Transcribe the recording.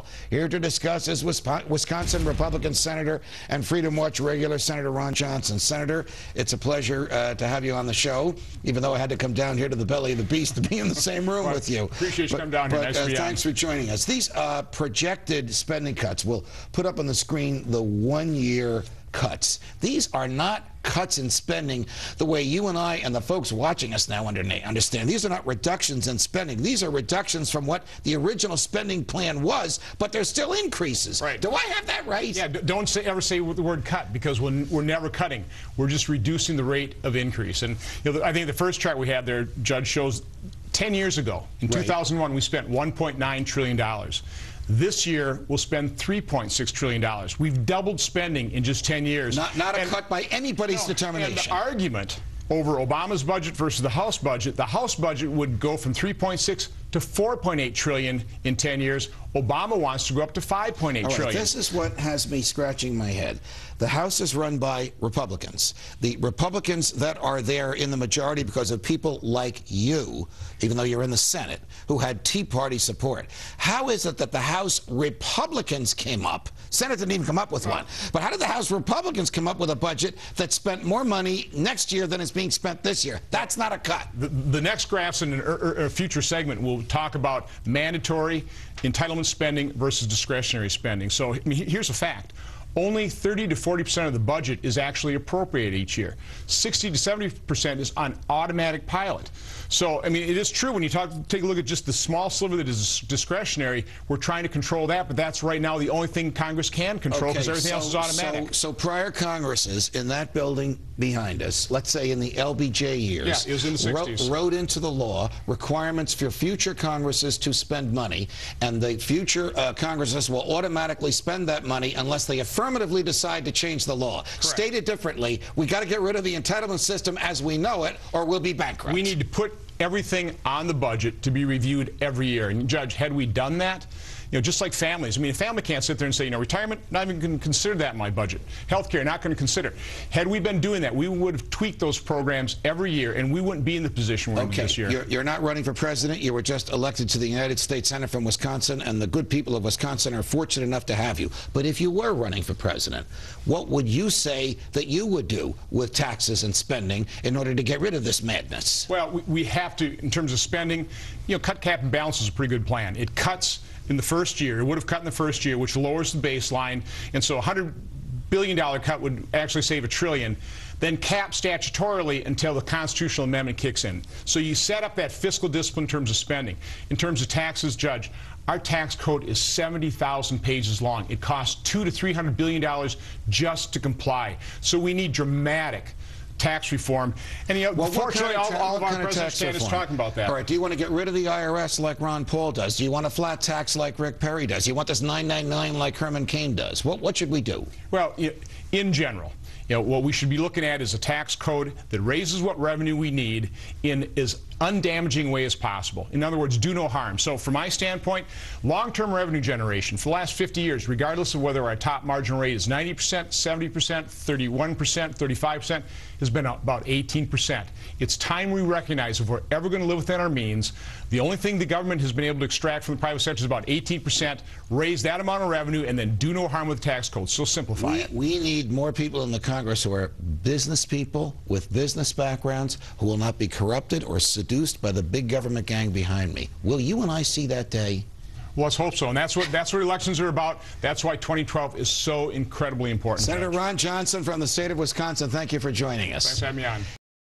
Bill. Here to discuss is Wisconsin Republican Senator and Freedom Watch regular Senator Ron Johnson. Senator, it's a pleasure to have you on the show, even though I had to come down here to the belly of the beast to be in the same room with you. Appreciate you coming down here. Nice to be on. Thanks for joining us. These projected spending cuts, we'll put up on the screen the one-year cuts. These are not cuts in spending the way you and I and the folks watching us now understand. These are not reductions in spending. These are reductions from what the original spending plan was, but they're still increases. Right. Do I have that right? Yeah, don't ever say the word cut, because we're never cutting. We're just reducing the rate of increase. And I think the first chart we have there, Judge, shows 10 years ago, in 2001, we spent $1.9 trillion. This year, we'll spend $3.6 trillion. We've doubled spending in just 10 years. Not a cut by anybody's determination. And the argument over Obama's budget versus the House budget would go from 3.6 to 4.8 trillion in 10 years. Obama wants to go up to 5.8 trillion. This is what has me scratching my head. The House is run by Republicans. The Republicans that are there in the majority because of people like you, even though you're in the Senate, who had Tea Party support. How is it that the House Republicans came up? Senate didn't even come up with one. But how did the House Republicans come up with a budget that spent more money next year than is being spent this year? That's not a cut. The next graphs in a future segment will talk about mandatory entitlement spending versus discretionary spending. So here's a fact. Only 30 to 40% of the budget is actually appropriated each year. 60 to 70% is on automatic pilot. So, I mean, it is true when you take a look at just the small sliver that is discretionary, we're trying to control that, but that's right now the only thing Congress can control, because everything else is automatic. So prior Congresses in that building behind us, let's say in the LBJ years, it was in the 60s. wrote into the law requirements for future Congresses to spend money, and the future Congresses will automatically spend that money unless they affirmatively decide to change the law. Correct. Stated differently, we got to get rid of the entitlement system as we know it, or we'll be bankrupt. We need to put everything on the budget to be reviewed every year. And Judge, had we done that, just like families. I mean, a family can't sit there and say, retirement, not even going to consider that in my budget. Healthcare, not going to consider. Had we been doing that, we would have tweaked those programs every year, and we wouldn't be in the position we're in this year. You're not running for president. You were just elected to the United States Senate from Wisconsin, and the good people of Wisconsin are fortunate enough to have you. But if you were running for president, what would you say that you would do with taxes and spending in order to get rid of this madness? Well, we have to, in terms of spending, cut, cap, and balance is a pretty good plan. It cuts in the first year. It would have cut in the first year, which lowers the baseline. And so a $100 billion cut would actually save $1 trillion. Then cap statutorily until the constitutional amendment kicks in. So you set up that fiscal discipline in terms of spending. In terms of taxes, Judge, our tax code is 70,000 pages long. It costs $200 to $300 billion just to comply. So we need dramatic tax reform. And fortunately, all of our president's candidates talking about that. All right, do you want to get rid of the IRS like Ron Paul does? Do you want a flat tax like Rick Perry does? Do you want this 999 like Herman Cain does? What should we do? Well, in general, what we should be looking at is a tax code that raises what revenue we need in as undamaging way as possible. In other words, do no harm. So from my standpoint, long-term revenue generation for the last 50 years, regardless of whether our top marginal rate is 90%, 70%, 31%, 35%, has been about 18%. It's time we recognize if we're ever going to live within our means, the only thing the government has been able to extract from the private sector is about 18%. Raise that amount of revenue and then do no harm with the tax code. So simplify it. We need more people in the Congress who are business people with business backgrounds who will not be corrupted or seduced by the big government gang behind me. Will you and I see that day? Well, let's hope so. And that's what elections are about. That's why 2012 is so incredibly important. Senator Ron Johnson from the state of Wisconsin, thank you for joining us. Thanks for having me on.